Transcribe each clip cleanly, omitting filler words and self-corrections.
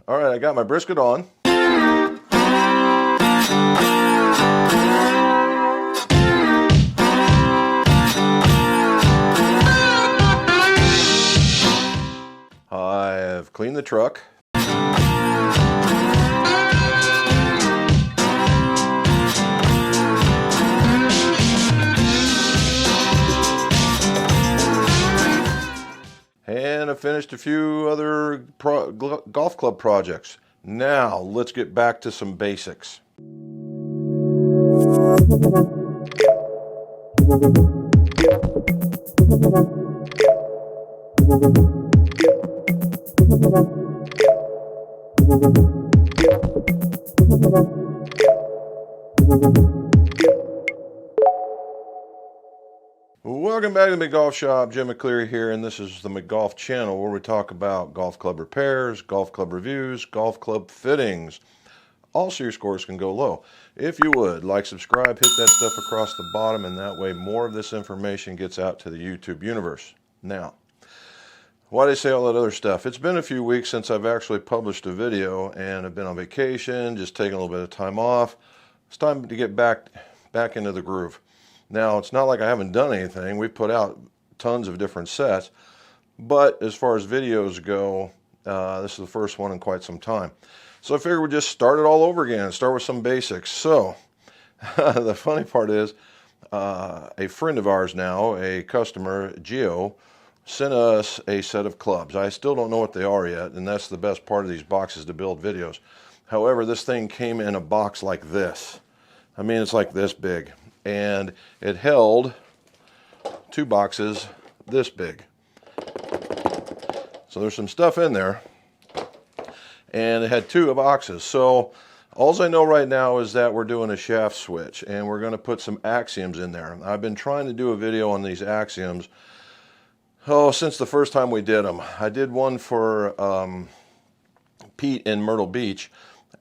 All right, I got my brisket on. I've cleaned the truck. And I finished a few other golf club projects. Now, let's get back to some basics. Welcome back to the McGolf Shop. Jim McCleary here, and this is the McGolf channel where we talk about golf club repairs, golf club reviews, golf club fittings. Also, your scores can go low. If you would, like, subscribe, hit that stuff across the bottom, and that way more of this information gets out to the YouTube universe. Now, why did I say all that other stuff? It's been a few weeks since I've actually published a video, and I've been on vacation, just taking a little bit of time off. It's time to get back into the groove. Now, it's not like I haven't done anything. We've put out tons of different sets, but as far as videos go, this is the first one in quite some time. So I figured we'd just start it all over again, start with some basics. So the funny part is, a friend of ours now, a customer, Gio, sent us a set of clubs. I still don't know what they are yet, and that's the best part of these boxes to build videos. However, this thing came in a box like this. I mean, it's like this big. And it held two boxes this big. So there's some stuff in there. And it had two boxes. So all I know right now is that we're doing a shaft switch, and we're going to put some axioms in there. I've been trying to do a video on these axioms since the first time we did them. I did one for Pete in Myrtle Beach.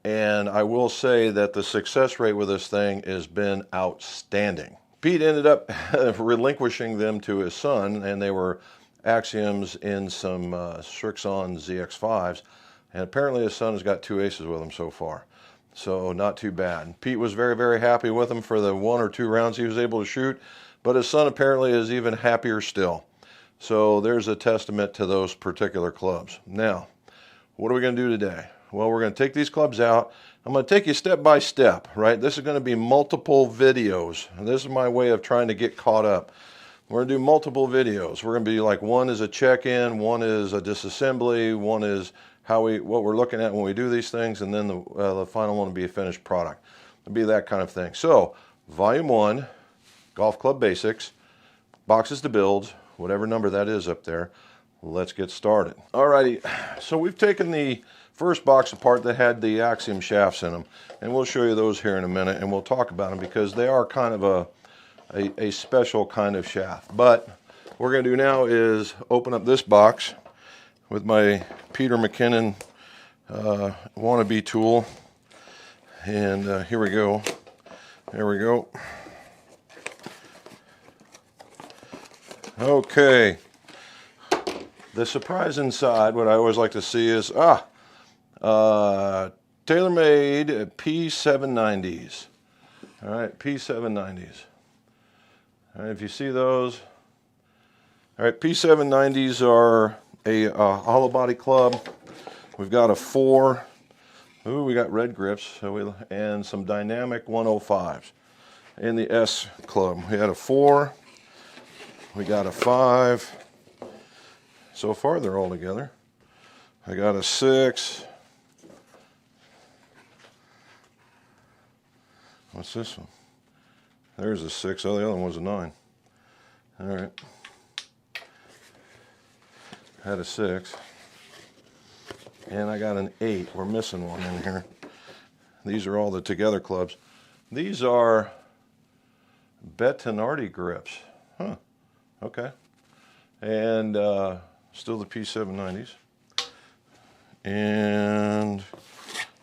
And I will say that the success rate with this thing has been outstanding. Pete ended up relinquishing them to his son, and they were axioms in some Srixon ZX5s. And apparently his son has got 2 aces with him so far. So not too bad. Pete was very, very happy with them for the 1 or 2 rounds he was able to shoot. But his son apparently is even happier still. So there's a testament to those particular clubs. Now, what are we going to do today? Well, we're going to take these clubs out. I'm going to take you step by step, right? This is going to be multiple videos. And this is my way of trying to get caught up. We're going to do multiple videos. We're going to be like, one is a check-in, one is a disassembly, one is what we're looking at when we do these things, and then the final one will be a finished product. It'll be that kind of thing. So, Volume 1, Golf Club Basics, boxes to build, whatever number that is up there. Let's get started. Alrighty, so we've taken the first box apart that had the axiom shafts in them, and we'll show you those here in a minute, and we'll talk about them because they are kind of a special kind of shaft. But what we're going to do now is open up this box with my Peter McKinnon wannabe tool, and here we go. There we go. Okay. The surprise inside, what I always like to see is, TaylorMade P790s. All right, P790s. All right, if you see those. All right, P790s are a hollow body club. We've got a 4. Ooh, we got red grips, and some dynamic 105s in the S club. We had a 4. We got a 5. So far, they're all together. I got a 6. What's this one? There's a 6. Oh, the other one was a 9. All right. Had a 6. And I got an 8. We're missing one in here. These are all the together clubs. These are Bettinardi grips. Huh. Okay. And still the P790s. And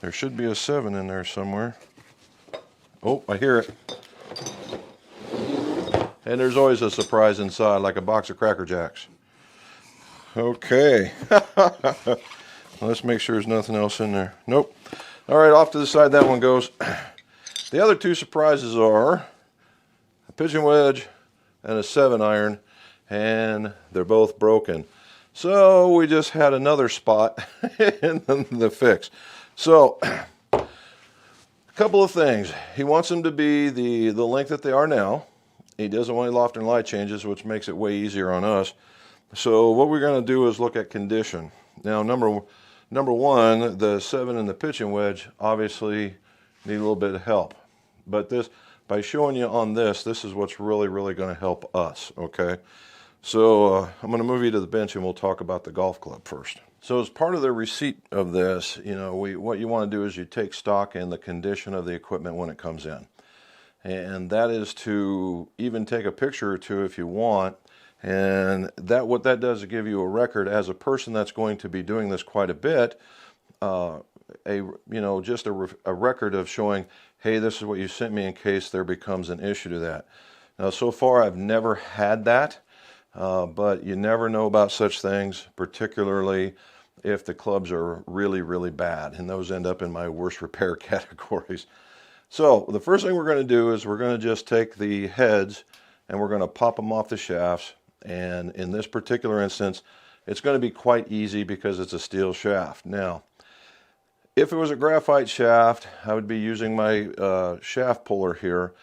there should be a 7 in there somewhere. Oh, I hear it. And there's always a surprise inside, like a box of Cracker Jacks. Okay. Let's make sure there's nothing else in there. Nope. All right, off to the side that one goes. The other two surprises are a pitching wedge and a 7-iron, and they're both broken. So we just had another spot in the fix. So a couple of things. He wants them to be the length that they are now. He doesn't want any loft and lie changes, which makes it way easier on us. So what we're going to do is look at condition. Now, number one, the 7 and the pitching wedge obviously need a little bit of help. But this, by showing you on this is what's really going to help us, okay? So I'm going to move you to the bench and we'll talk about the golf club first. So as part of the receipt of this, you know, what you want to do is you take stock in the condition of the equipment when it comes in. And that is to even take a picture or two if you want. And what that does is give you a record as a person that's going to be doing this quite a bit, just a record of showing, hey, this is what you sent me in case there becomes an issue to that. Now, so far I've never had that, but you never know about such things, particularly if the clubs are really bad, and those end up in my worst repair categories. So the first thing we're going to do is we're going to just take the heads and we're going to pop them off the shafts. And in this particular instance, it's going to be quite easy because it's a steel shaft. Now, if it was a graphite shaft, I would be using my shaft puller here.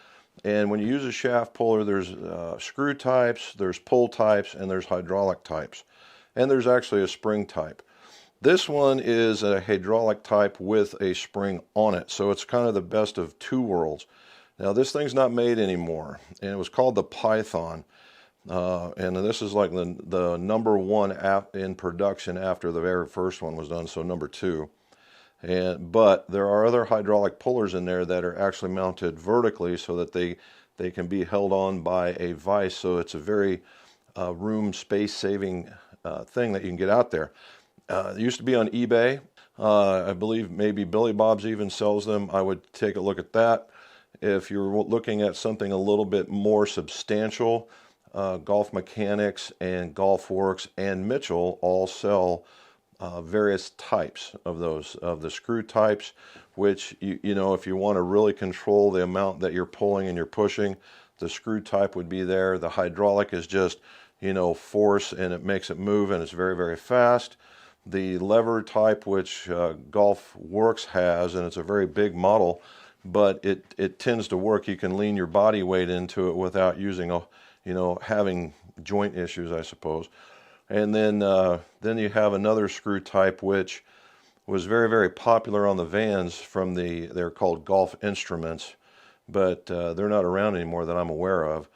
And when you use a shaft puller, there's screw types, there's pull types, and there's hydraulic types. And there's actually a spring type. This one is a hydraulic type with a spring on it. So it's kind of the best of two worlds. Now, this thing's not made anymore. And it was called the Python. And this is like the number one in production after the very first one was done, so number 2. But there are other hydraulic pullers in there that are actually mounted vertically so that they can be held on by a vise. So it's a very room space saving thing that you can get out there. It used to be on eBay. I believe maybe Billy Bob's even sells them. I would take a look at that. If you're looking at something a little bit more substantial, Golf Mechanics and Golf Works and Mitchell all sell various types of the screw types, which you know, if you want to really control the amount that you're pulling and you're pushing, the screw type would be there. The hydraulic is just, you know, force, and it makes it move, and it's very fast. The lever type, which Golf Works has, and it's a very big model, but it tends to work. You can lean your body weight into it without using having joint issues, I suppose. And then you have another screw type which was very popular on the Vans they're called Golf Instruments, but they're not around anymore that I'm aware of.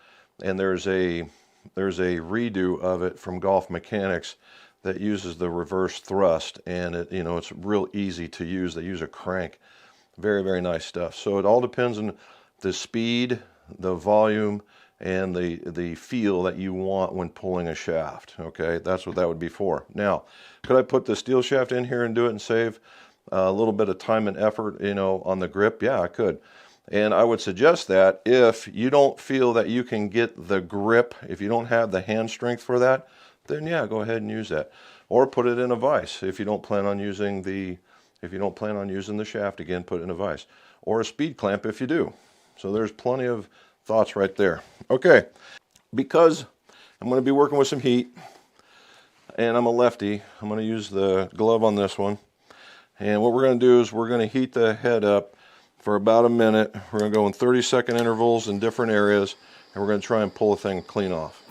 And there's a redo of it from Golf Mechanics that uses the reverse thrust, and it's real easy to use. They use a crank. Very nice stuff. So it all depends on the speed, the volume, and the feel that you want when pulling a shaft. Okay, that's what that would be for. Now, could I put the steel shaft in here and do it and save a little bit of time and effort, on the grip? Yeah, I could. And I would suggest that if you don't feel that you can get the grip, if you don't have the hand strength for that, then yeah, go ahead and use that. Or put it in a vise if you don't plan on using the shaft again, put it in a vise. Or a speed clamp if you do. So there's plenty of thoughts right there. Okay, because I'm going to be working with some heat, and I'm a lefty, I'm going to use the glove on this one. And what we're going to do is we're going to heat the head up for about a minute. We're going to go in 30-second intervals in different areas, and we're going to try and pull the thing clean off.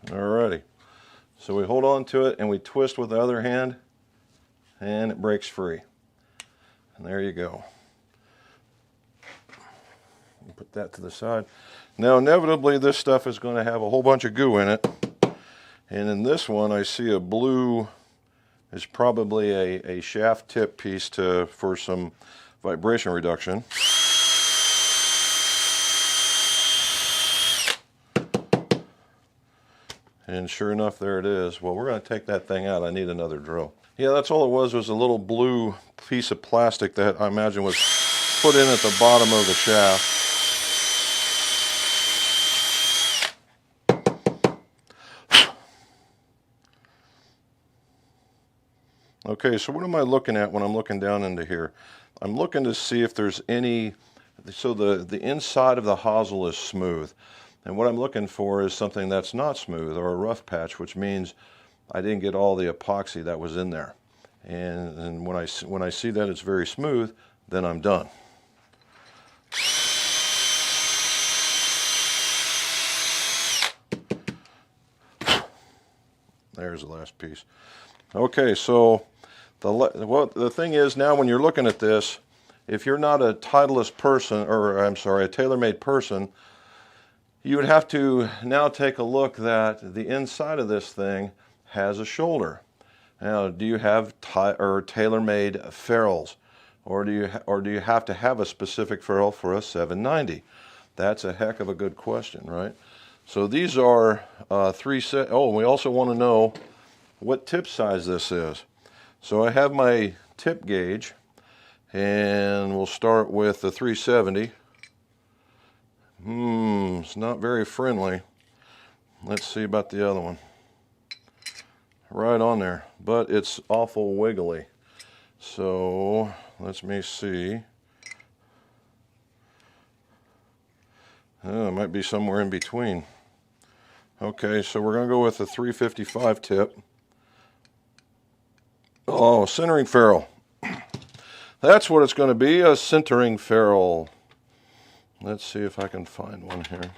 Alrighty, so we hold on to it and we twist with the other hand, and it breaks free. And there you go. Put that to the side. Now inevitably this stuff is going to have a whole bunch of goo in it, and in this one I see a blue is probably a shaft tip piece for some vibration reduction. And sure enough, there it is. Well, we're going to take that thing out. I need another drill. Yeah, that's all it was a little blue piece of plastic that I imagine was put in at the bottom of the shaft. Okay, so what am I looking at when I'm looking down into here? I'm looking to see if there's any, so the inside of the hosel is smooth. And what I'm looking for is something that's not smooth, or a rough patch, which means I didn't get all the epoxy that was in there. And when I see that it's very smooth, then I'm done. There's the last piece. Okay, so the thing is now when you're looking at this, if you're not a Titleist person, or I'm sorry, a TaylorMade person, you would have to now take a look that the inside of this thing has a shoulder. Now, do you have TaylorMade ferrules, or do you have to have a specific ferrule for a 790? That's a heck of a good question, right? So these are we also want to know what tip size this is. So I have my tip gauge, and we'll start with the 370. It's not very friendly. Let's see about the other one. Right on there, but it's awful wiggly. So let me see. It might be somewhere in between. Okay, so we're going to go with the 355 tip. Oh, centering ferrule. That's what it's going to be, a centering ferrule. Let's see if I can find one here.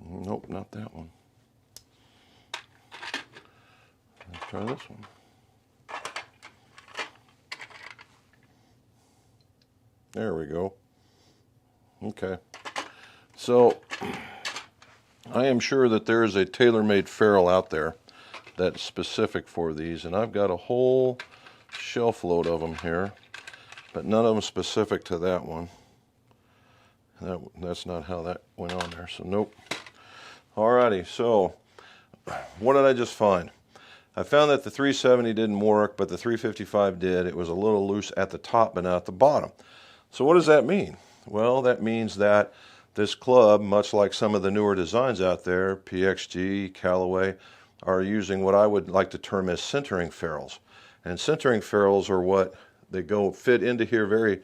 Nope, not that one. Let's try this one. There we go. Okay. So I am sure that there is a TaylorMade ferrule out there that's specific for these, and I've got a whole shelf load of them here, but none of them specific to that one. That's not how that went on there, so nope. Alrighty, so what did I just find? I found that the 370 didn't work, but the 355 did. It was a little loose at the top, but not at the bottom. So what does that mean? Well, that means that this club, much like some of the newer designs out there, PXG, Callaway, are using what I would like to term as centering ferrules. And centering ferrules are what they fit into here very,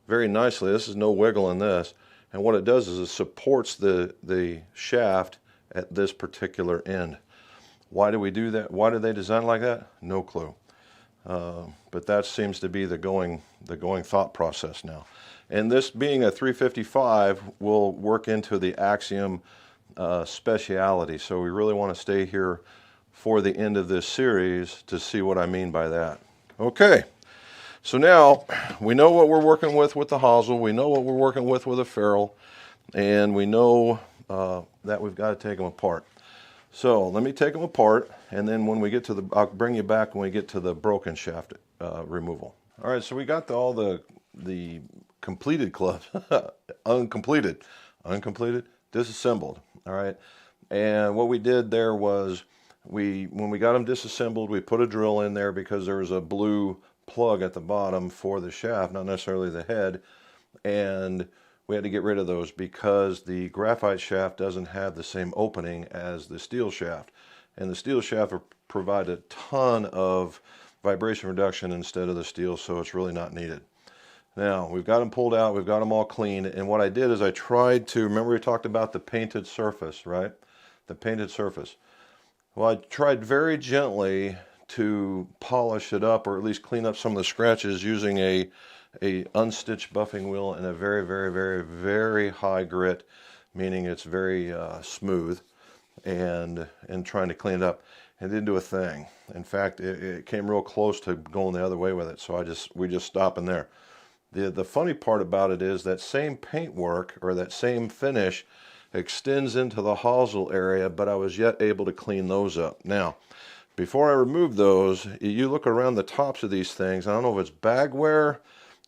very nicely. This is no wiggle in this. And what it does is it supports the shaft at this particular end. Why do we do that? Why do they design like that? No clue. But that seems to be the going thought process now. And this being a 355 will work into the Axiom speciality. So we really want to stay here for the end of this series to see what I mean by that. Okay. So now we know what we're working with the hosel, we know what we're working with a ferrule, and we know that we've got to take them apart. So let me take them apart, and then when we get to I'll bring you back when we get to the broken shaft removal. All right, so we got all the completed clubs, uncompleted, disassembled. All right, and what we did there was when we got them disassembled, we put a drill in there because there was a blue plug at the bottom for the shaft, not necessarily the head, and we had to get rid of those because the graphite shaft doesn't have the same opening as the steel shaft, and the steel shaft will provide a ton of vibration reduction instead of the steel, so it's really not needed. Now we've got them pulled out, we've got them all clean, and what I did is I tried to, remember we talked about the painted surface, right? The painted surface. Well, I tried very gently to polish it up, or at least clean up some of the scratches, using a unstitched buffing wheel and a very, very, very, very high grit, meaning it's very smooth, and trying to clean it up. It didn't do a thing. In fact, it came real close to going the other way with it, so we just stopped in there. The funny part about it is that same paint work, or that same finish, extends into the hosel area, but I was yet able to clean those up. Now, before I remove those, you look around the tops of these things. I don't know if it's bagware,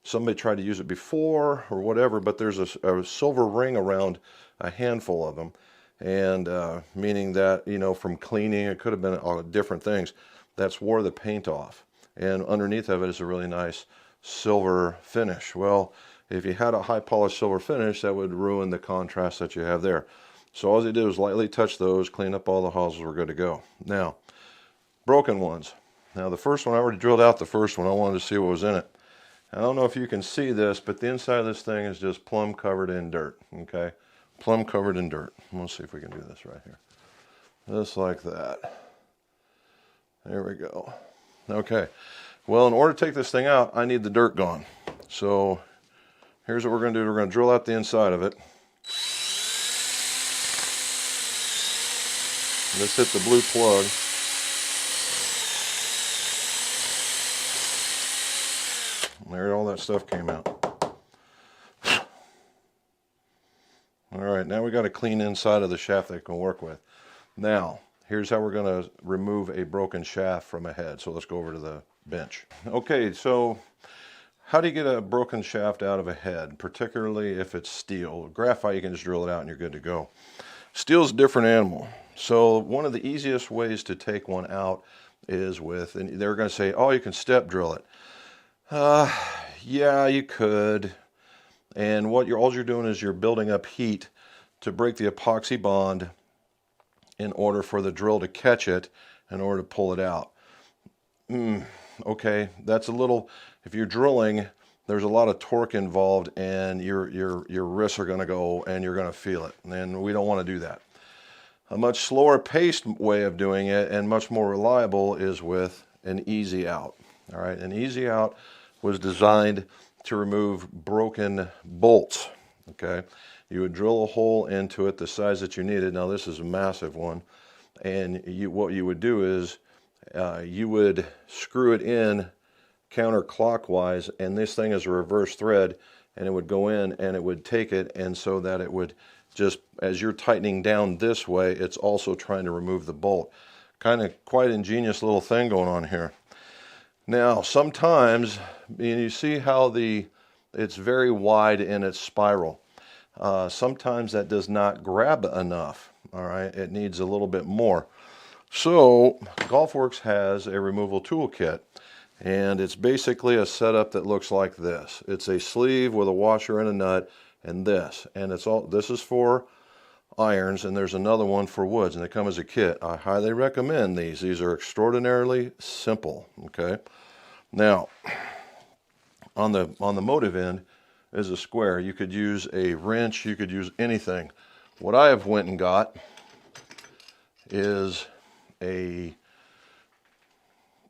somebody tried to use it before or whatever, but there's a silver ring around a handful of them, and meaning that, you know, from cleaning, it could have been all different things. that's wore the paint off. And underneath of it is a really nice silver finish. Well, if you had a high polished silver finish, that would ruin the contrast that you have there. So all I did was lightly touch those, clean up all the hoses, we're good to go. Now, broken ones. Now the first one, I already drilled out the first one. I wanted to see what was in it. I don't know if you can see this, but the inside of this thing is just plumb covered in dirt, okay? Plumb covered in dirt. Let's see if we can do this right here. Just like that. There we go. Okay. Well, in order to take this thing out, I need the dirt gone. So here's what we're going to do. We're going to drill out the inside of it. Let's hit the blue plug. There, all that stuff came out. All right, now we got a clean inside of the shaft that I can work with. Now, here's how we're going to remove a broken shaft from a head. So let's go over to the bench. Okay, so how do you get a broken shaft out of a head, particularly if it's steel? Graphite, you can just drill it out and you're good to go. Steel's a different animal. So one of the easiest ways to take one out is with, and they're going to say, oh, you can step drill it. Yeah, you could. And what all you're doing is you're building up heat to break the epoxy bond in order for the drill to catch it in order to pull it out. Okay, that's a little, if you're drilling, there's a lot of torque involved and your wrists are going to go and you're going to feel it. And we don't want to do that. A much slower paced way of doing it and much more reliable is with an easy out. All right, an easy out was designed to remove broken bolts. Okay, you would drill a hole into it the size that you needed. Now this is a massive one, and what you would do is you would screw it in counterclockwise, and this thing is a reverse thread, and it would go in and it would take it, and so that it would just, as you're tightening down this way, it's also trying to remove the bolt. Kind of quite ingenious little thing going on here. Now, sometimes, you see how it's very wide in its spiral. Sometimes that does not grab enough, all right? It needs a little bit more. So, Golfworks has a removal toolkit, and it's basically a setup that looks like this. It's a sleeve with a washer and a nut, and this. And this is for irons, and there's another one for woods, and they come as a kit. I highly recommend these. These are extraordinarily simple, okay? Now, on the motive end is a square. You could use a wrench, you could use anything. What I have went and got is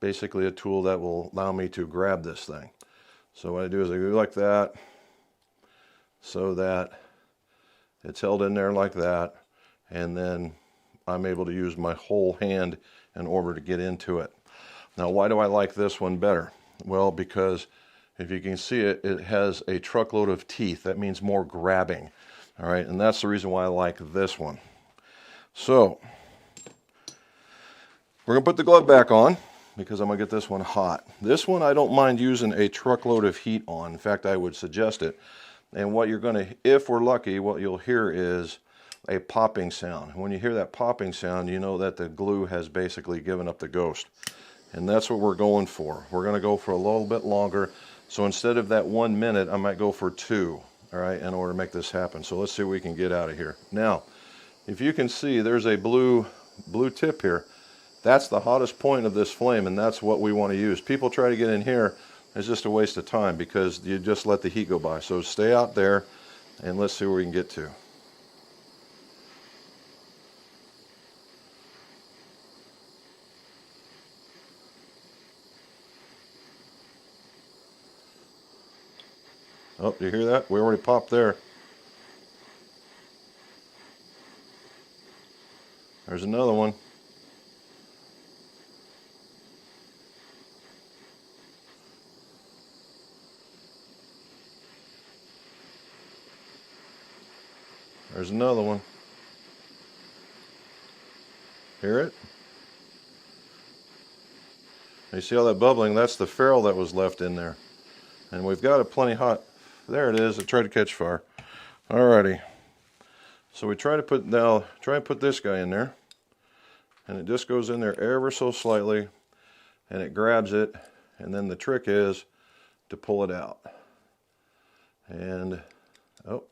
basically a tool that will allow me to grab this thing. So what I do is I go like that, so that it's held in there like that, and then I'm able to use my whole hand in order to get into it. Now, why do I like this one better? Well, because if you can see it, it has a truckload of teeth. That means more grabbing. All right, and that's the reason why I like this one. So, we're going to put the glove back on because I'm going to get this one hot. This one I don't mind using a truckload of heat on. In fact, I would suggest it. And what you're going to, if we're lucky, what you'll hear is a popping sound. When you hear that popping sound, you know that the glue has basically given up the ghost. And that's what we're going for. We're going to go for a little bit longer. So instead of that 1 minute, I might go for 2, all right, in order to make this happen. So let's see what we can get out of here. Now, if you can see, there's a blue tip here. That's the hottest point of this flame, and that's what we want to use. People try to get in here. It's just a waste of time because you just let the heat go by. So stay out there and let's see where we can get to. Oh, do you hear that? We already popped there. There's another one. There's another one. Hear it? You see all that bubbling? That's the ferrule that was left in there. And we've got it plenty hot. There it is. It tried to catch fire. Alrighty. So we try and put this guy in there. And it just goes in there ever so slightly. and it grabs it, and then the trick is to pull it out. And oh,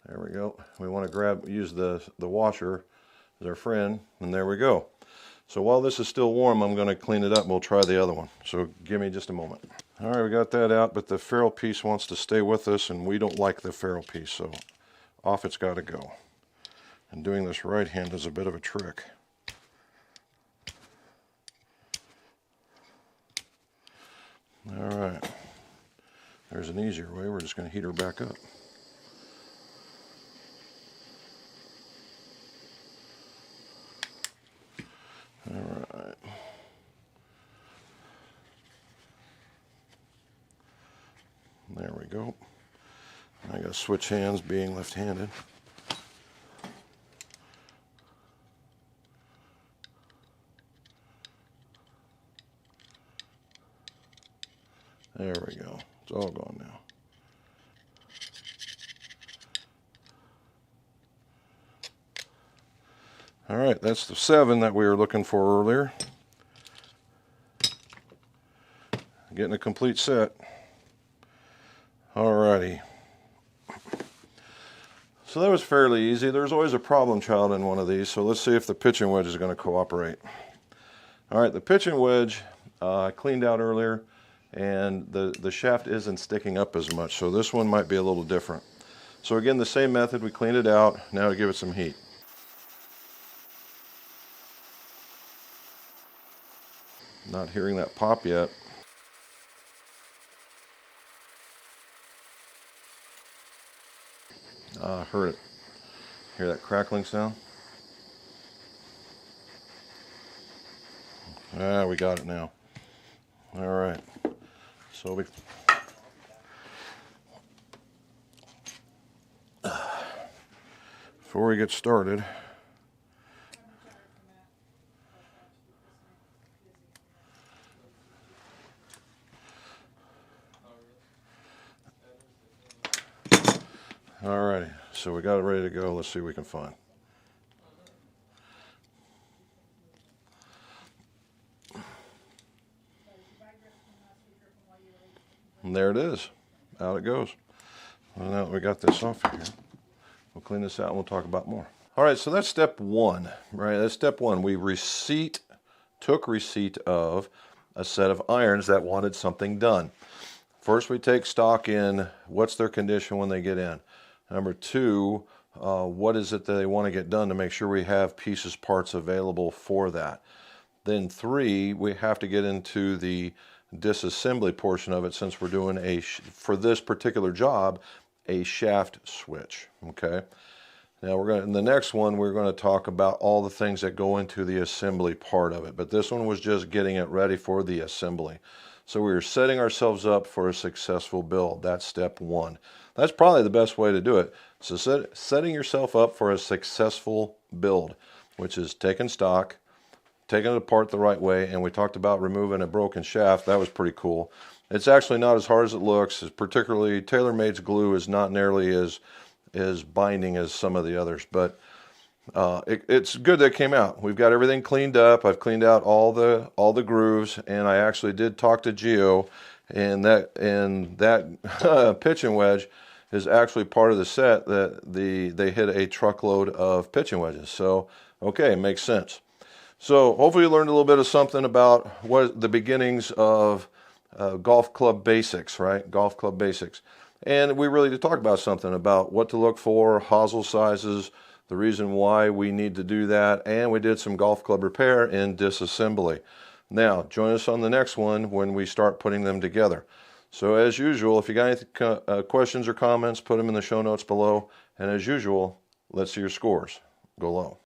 there we go. We want to use the washer as our friend, and there we go. So while this is still warm, I'm going to clean it up and we'll try the other one. So give me just a moment. All right, we got that out, but the ferrule piece wants to stay with us, and we don't like the ferrule piece, so off it's got to go. And doing this right hand is a bit of a trick. All right, there's an easier way. We're just going to heat her back up. All right. There we go. I got to switch hands, being left-handed. There we go. It's all gone now. All right, that's the 7 that we were looking for earlier. Getting a complete set. Alrighty. So that was fairly easy. There's always a problem child in one of these, so let's see if the pitching wedge is going to cooperate. Alright, the pitching wedge I cleaned out earlier, and the shaft isn't sticking up as much, so this one might be a little different. So again, the same method, we cleaned it out. Now to give it some heat. Not hearing that pop yet. Heard it. Hear that crackling sound? We got it now. All right. So before we get started, alrighty, so we got it ready to go. Let's see what we can find. And there it is. Out it goes. Well, now that we got this off here, we'll clean this out and we'll talk about more. Alright, so that's step 1, right? That's step 1. We took receipt of a set of irons that wanted something done. First, we take stock in what's their condition when they get in. Number 2, what is it that they want to get done to make sure we have pieces, parts available for that. Then 3, we have to get into the disassembly portion of it, since we're doing for this particular job, a shaft switch. Okay. Now in the next one, we're going to talk about all the things that go into the assembly part of it. But this one was just getting it ready for the assembly. So we were setting ourselves up for a successful build. That's step 1. That's probably the best way to do it. So setting yourself up for a successful build, which is taking stock, taking it apart the right way, and we talked about removing a broken shaft. That was pretty cool. It's actually not as hard as it looks. Particularly, TaylorMade's glue is not nearly as binding as some of the others, but it's good that it came out. We've got everything cleaned up. I've cleaned out all the grooves, and I actually did talk to Geo, and that pitching wedge is actually part of the set that they hit a truckload of pitching wedges. So okay, makes sense. So hopefully you learned a little bit of something about what the beginnings of golf club basics, right? Golf club basics. And we really did talk about something about what to look for, hosel sizes, the reason why we need to do that, and we did some golf club repair and disassembly. Now, join us on the next one when we start putting them together. So as usual, if you got any questions or comments, put them in the show notes below. And as usual, let's see your scores. Go low.